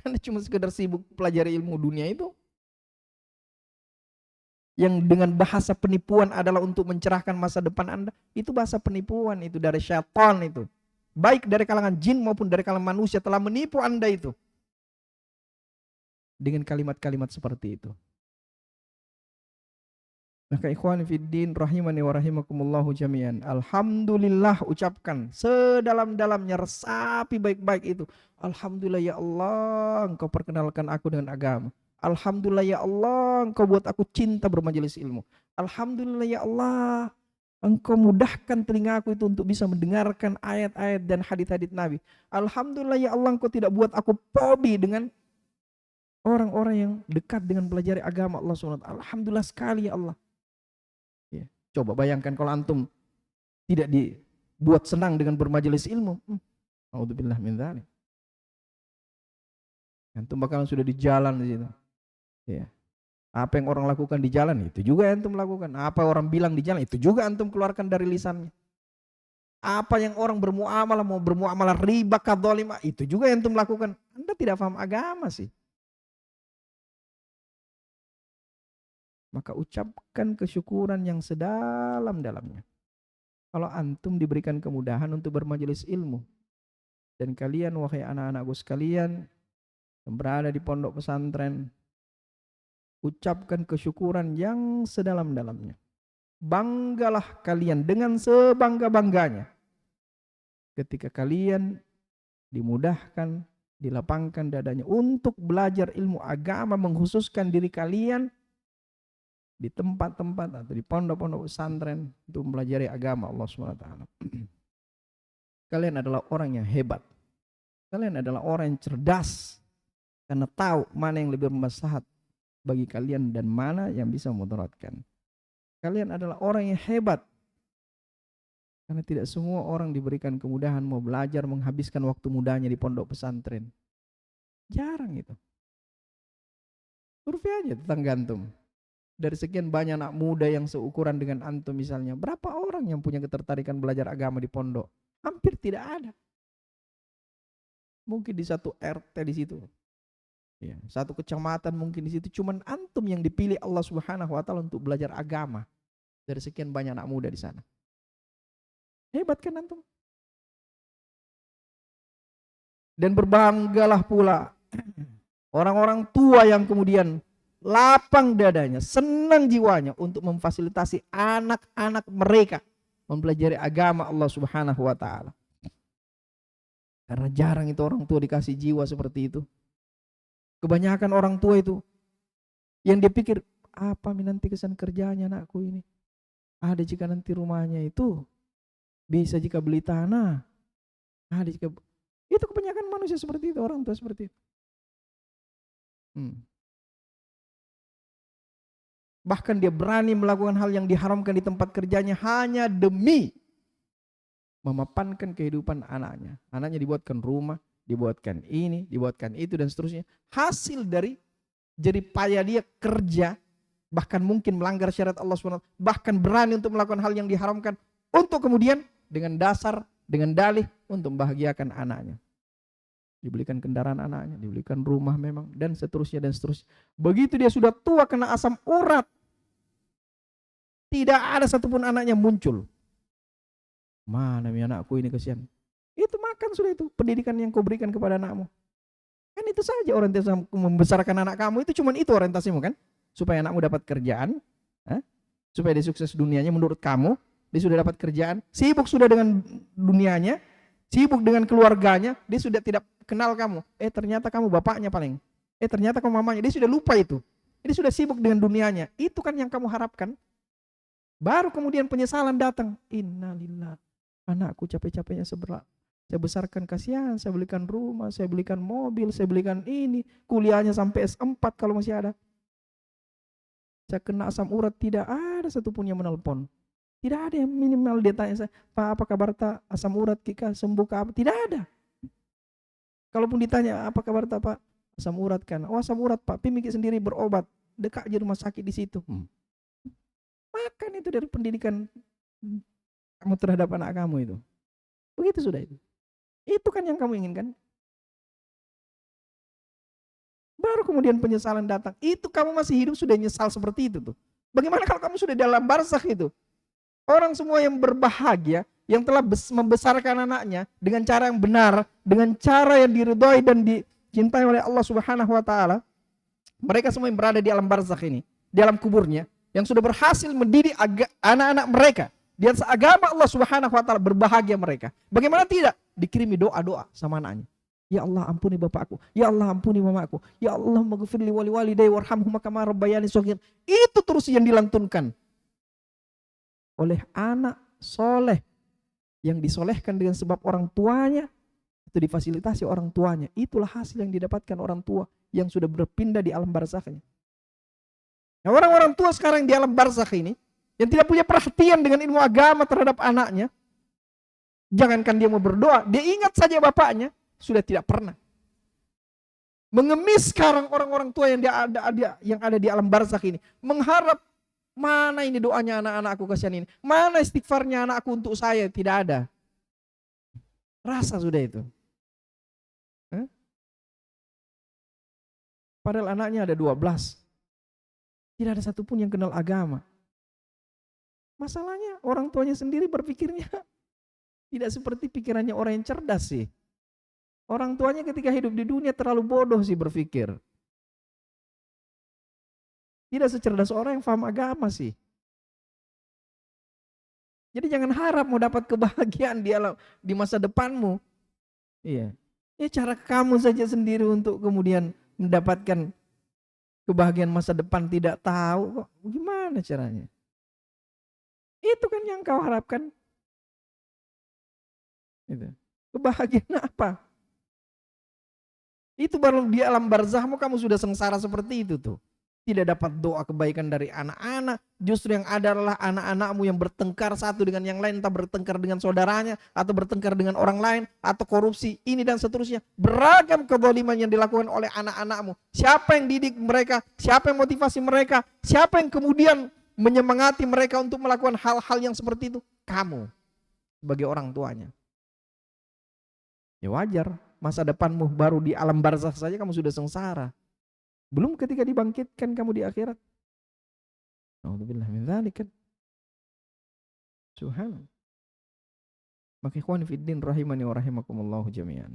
Anda cuma sekedar sibuk pelajari ilmu dunia itu, yang dengan bahasa penipuan adalah untuk mencerahkan masa depan Anda. Itu bahasa penipuan, itu dari syaitan itu. Baik dari kalangan jin maupun dari kalangan manusia telah menipu Anda itu. Dengan kalimat-kalimat seperti itu. Maka ikhwani fiddin rahimani wa rahimakumullahu jami'an. Alhamdulillah, ucapkan sedalam-dalamnya, resapi baik-baik itu. Alhamdulillah ya Allah, Engkau perkenalkan aku dengan agama. Alhamdulillah ya Allah, Engkau buat aku cinta bermajelis ilmu. Alhamdulillah ya Allah, Engkau mudahkan telingaku itu untuk bisa mendengarkan ayat-ayat dan hadits-hadits Nabi. Alhamdulillah ya Allah, Engkau tidak buat aku fobi dengan orang-orang yang dekat dengan pelajari agama Allah SWT. Alhamdulillah sekali ya Allah. Ya. Coba bayangkan kalau antum tidak dibuat senang dengan bermajelis ilmu. A'udzubillah min dzalik. Antum bakalan sudah di jalan di situ. Ya. Apa yang orang lakukan di jalan, itu juga antum lakukan. Apa orang bilang di jalan, itu juga antum keluarkan dari lisannya. Apa yang orang bermuamalah, mau bermuamalah riba, kadzalimah, itu juga yang antum lakukan. Anda tidak paham agama sih. Maka ucapkan kesyukuran yang sedalam-dalamnya. Kalau antum diberikan kemudahan untuk bermajelis ilmu. Dan kalian, wahai anak-anakku sekalian, yang berada di pondok pesantren, ucapkan kesyukuran yang sedalam-dalamnya. Banggalah kalian dengan sebangga-bangganya ketika kalian dimudahkan, dilapangkan dadanya untuk belajar ilmu agama, mengkhususkan diri kalian di tempat-tempat atau di pondok-pondok pesantren untuk mempelajari agama Allah SWT. Kalian adalah orang yang hebat. Kalian adalah orang yang cerdas karena tahu mana yang lebih bermaslahat bagi kalian dan mana yang bisa memudaratkan. Kalian adalah orang yang hebat karena tidak semua orang diberikan kemudahan mau belajar, menghabiskan waktu mudanya di pondok pesantren. Jarang itu. Survei aja tetangga antum. Dari sekian banyak anak muda yang seukuran dengan antum misalnya, berapa orang yang punya ketertarikan belajar agama di pondok? Hampir tidak ada. Mungkin di satu RT di situ. Ya, satu kecamatan mungkin di situ, cuman antum yang dipilih Allah Subhanahu wa taala untuk belajar agama dari sekian banyak anak muda di sana. Hebat kan antum? Dan berbanggalah pula orang-orang tua yang kemudian lapang dadanya, senang jiwanya untuk memfasilitasi anak-anak mereka mempelajari agama Allah Subhanahu wa taala. Karena jarang itu orang tua dikasih jiwa seperti itu. Kebanyakan orang tua itu yang dia pikir, apa nanti kesan kerjanya anakku ini? Ada jika nanti rumahnya itu bisa jika beli tanah. Ada jika itu kebanyakan manusia seperti itu, orang tua seperti itu. Bahkan dia berani melakukan hal yang diharamkan di tempat kerjanya hanya demi memapankan kehidupan anaknya. Anaknya dibuatkan rumah, dibuatkan ini, dibuatkan itu dan seterusnya. Hasil dari jerih payah dia kerja, bahkan mungkin melanggar syariat Allah SWT, bahkan berani untuk melakukan hal yang diharamkan untuk kemudian dengan dasar, dengan dalih untuk membahagiakan anaknya. Dibelikan kendaraan anaknya, dibelikan rumah memang, dan seterusnya dan seterusnya. Begitu dia sudah tua kena asam urat, tidak ada satupun anaknya muncul. Mana mi anakku ini kesian. Itu makan sudah itu pendidikan yang kau berikan kepada anakmu. Kan itu saja orientasi membesarkan anak kamu, itu cuma itu orientasimu kan? Supaya anakmu dapat kerjaan, supaya dia sukses dunianya menurut kamu, dia sudah dapat kerjaan, sibuk sudah dengan dunianya, sibuk dengan keluarganya, dia sudah tidak kenal kamu. Ternyata kamu bapaknya paling. Ternyata kamu mamanya, dia sudah lupa itu. Dia sudah sibuk dengan dunianya. Itu kan yang kamu harapkan. Baru kemudian penyesalan datang. Innalillah. Anakku capek-capeknya saya besarkan, kasihan, saya belikan rumah, saya belikan mobil, saya belikan ini, kuliahnya sampai S4 kalau masih ada. Saya kena asam urat, tidak ada satupun yang menelpon. Tidak ada yang minimal dia tanya saya, Pak apa kabar tak asam urat Kika sembuh ke apa? Tidak ada. Kalaupun ditanya apa kabar tak Pak? Asam urat kan. Oh asam urat Pak, Pimiki sendiri berobat. Dekat aja rumah sakit di situ. Makan itu dari pendidikan kamu terhadap anak kamu itu. Begitu sudah itu. Itu kan yang kamu inginkan. Baru kemudian penyesalan datang. Itu kamu masih hidup sudah nyesal seperti itu tuh. Bagaimana kalau kamu sudah dalam barzakh itu? Orang semua yang berbahagia, yang telah membesarkan anaknya dengan cara yang benar, dengan cara yang diridhoi dan dicintai oleh Allah Subhanahu wa taala. Mereka semua yang berada di alam barzakh ini, di alam kuburnya, yang sudah berhasil mendidik anak-anak mereka di atas agama Allah Subhanahu wa taala, berbahagia mereka. Bagaimana tidak? Dikirimi doa-doa sama anaknya. Ya Allah ampuni bapakku, ya Allah ampuni mamaku, ya Allah maghfirli wali walidayya warhamhuma kama rabbayani shaghir. Itu terus yang dilantunkan oleh anak soleh yang disolehkan dengan sebab orang tuanya, itu difasilitasi orang tuanya. Itulah hasil yang didapatkan orang tua yang sudah berpindah di alam barzakh-nya. Nah, orang-orang tua sekarang di alam barzakh ini yang tidak punya perhatian dengan ilmu agama terhadap anaknya, jangankan dia mau berdoa, dia ingat saja bapaknya, sudah tidak pernah. Mengemis sekarang orang-orang tua yang ada di alam barzakh ini, mengharap mana ini doanya anak-anakku kasihan ini, mana istighfarnya anakku untuk saya, tidak ada. Rasa sudah itu. Padahal anaknya ada 12. Tidak ada satupun yang kenal agama. Masalahnya orang tuanya sendiri berpikirnya tidak seperti pikirannya orang yang cerdas sih. Orang tuanya ketika hidup di dunia terlalu bodoh sih berpikir. Tidak secerdas orang yang paham agama sih. Jadi jangan harap mau dapat kebahagiaan di masa depanmu. Iya. Ya cara kamu saja sendiri untuk kemudian mendapatkan kebahagiaan masa depan tidak tahu kok. Gimana caranya? Itu kan yang kau harapkan. Itu. Kebahagiaan apa? Itu baru di alam barzahmu kamu sudah sengsara seperti itu tuh. Tidak dapat doa kebaikan dari anak-anak. Justru yang ada adalah anak-anakmu yang bertengkar satu dengan yang lain. Entah bertengkar dengan saudaranya, atau bertengkar dengan orang lain, atau korupsi, ini dan seterusnya. Beragam kezaliman yang dilakukan oleh anak-anakmu. Siapa yang didik mereka? Siapa yang motivasi mereka? Siapa yang kemudian menyemangati mereka untuk melakukan hal-hal yang seperti itu? Kamu, sebagai orang tuanya. Ya wajar, masa depanmu baru di alam barzakh saja kamu sudah sengsara. Belum ketika dibangkitkan kamu di akhirat. Alhamdulillah min dzalik kan. Subhanallah. Maka ikhwan fiddin rahimani wa rahimakumullah jami'an.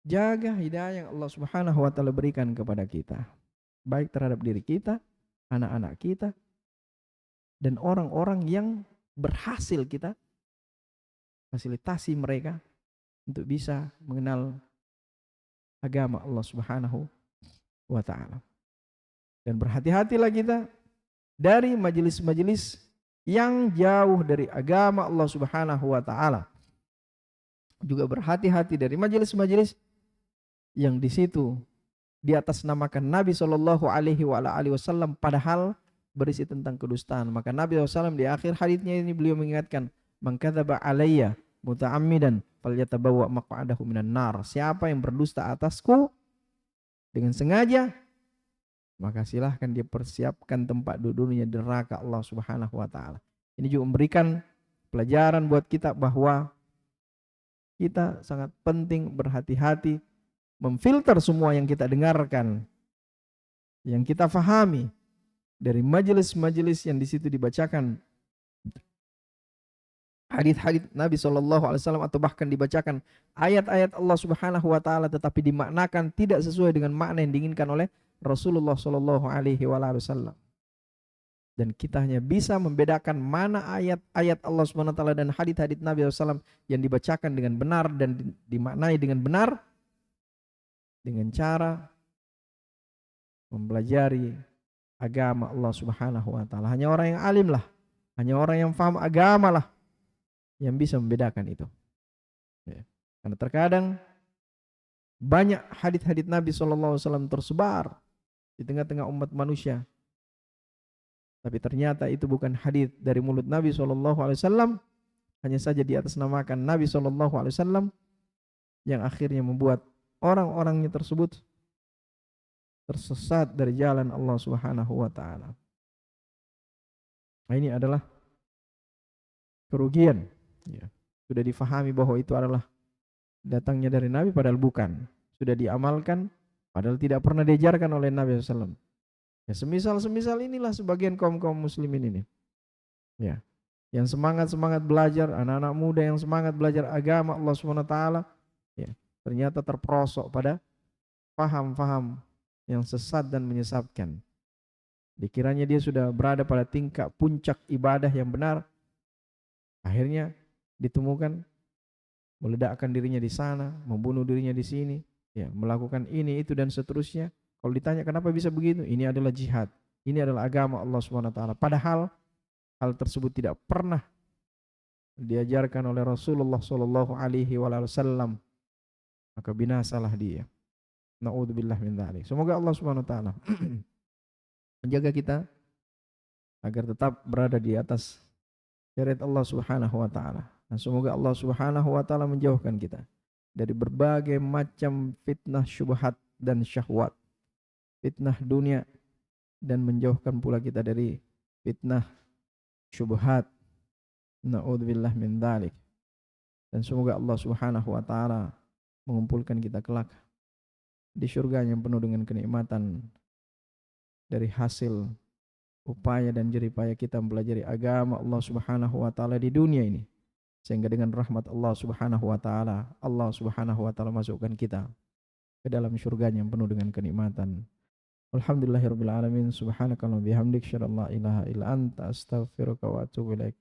Jaga hidayah yang Allah Subhanahu wa taala berikan kepada kita. Baik terhadap diri kita, anak-anak kita, dan orang-orang yang berhasil kita fasilitasi mereka untuk bisa mengenal agama Allah Subhanahu wa taala. Dan berhati-hatilah kita dari majelis-majelis yang jauh dari agama Allah Subhanahu wa taala. Juga berhati-hati dari majelis-majelis yang di situ di atas namakan Nabi sallallahu alaihi wasallam padahal berisi tentang kedustaan. Maka Nabi SAW di akhir hadisnya ini beliau mengingatkan, "Man kadzaba alayya muta'ammidan falyatabawwa maq'adahu minan nar." Siapa yang berdusta atasku dengan sengaja, maka silahkan dia persiapkan tempat duduknya di neraka Allah Subhanahu wa taala. Ini juga memberikan pelajaran buat kita bahwa kita sangat penting berhati-hati memfilter semua yang kita dengarkan, yang kita fahami dari majelis-majelis yang di situ dibacakan hadis-hadis Nabi SAW atau bahkan dibacakan ayat-ayat Allah Subhanahu wa taala tetapi dimaknakan tidak sesuai dengan makna yang diinginkan oleh Rasulullah SAW. Dan kita hanya bisa membedakan mana ayat-ayat Allah Subhanahu wa taala dan hadis-hadis Nabi SAW yang dibacakan dengan benar dan dimaknai dengan benar dengan cara mempelajari agama Allah Subhanahu wa taala. Hanya orang yang alim lah, hanya orang yang paham agama lah yang bisa membedakan itu. Ya. Karena terkadang banyak hadits-hadits Nabi SAW tersebar di tengah-tengah umat manusia, tapi ternyata itu bukan hadits dari mulut Nabi SAW, hanya saja di atas namakan Nabi SAW, yang akhirnya membuat orang-orangnya tersebut tersesat dari jalan Allah Subhanahu wa taala. Nah, ini adalah kerugian. Ya. Sudah difahami bahwa itu adalah datangnya dari Nabi padahal bukan. Sudah diamalkan padahal tidak pernah diajarkan oleh Nabi SAW. Ya, semisal inilah sebagian kaum muslimin ini. Ya. Yang semangat belajar, anak-anak muda yang semangat belajar agama Allah Subhanahu wa taala, ya, ternyata terperosok pada paham-paham yang sesat dan menyesatkan. Dikiranya dia sudah berada pada tingkat puncak ibadah yang benar. Akhirnya ditemukan meledakkan dirinya di sana, membunuh dirinya di sini, ya, melakukan ini, itu, dan seterusnya. Kalau ditanya kenapa bisa begitu, ini adalah jihad. Ini adalah agama Allah Subhanahu wa taala. Padahal hal tersebut tidak pernah diajarkan oleh Rasulullah sallallahu alaihi wasallam. Maka binasalah dia. Naudzubillah min dzalik. Semoga Allah Subhanahu wa taala menjaga kita agar tetap berada di atas syariat Allah Subhanahu wa taala. Dan semoga Allah Subhanahu wa taala menjauhkan kita dari berbagai macam fitnah syubhat dan syahwat, fitnah dunia, dan menjauhkan pula kita dari fitnah syubhat. Naudzubillah min dzalik. Dan semoga Allah Subhanahu wa taala mengumpulkan kita kelak di surga yang penuh dengan kenikmatan dari hasil upaya dan jerih payah kita mempelajari agama Allah Subhanahu wa taala di dunia ini, sehingga dengan rahmat Allah Subhanahu wa taala, Allah Subhanahu wa taala masukkan kita ke dalam surganya yang penuh dengan kenikmatan. Alhamdulillahirabbil alamin. Subhanakallahumma bihamdik, asyhadu an la ilaha illa anta, astaghfiruka wa atubu ilaik.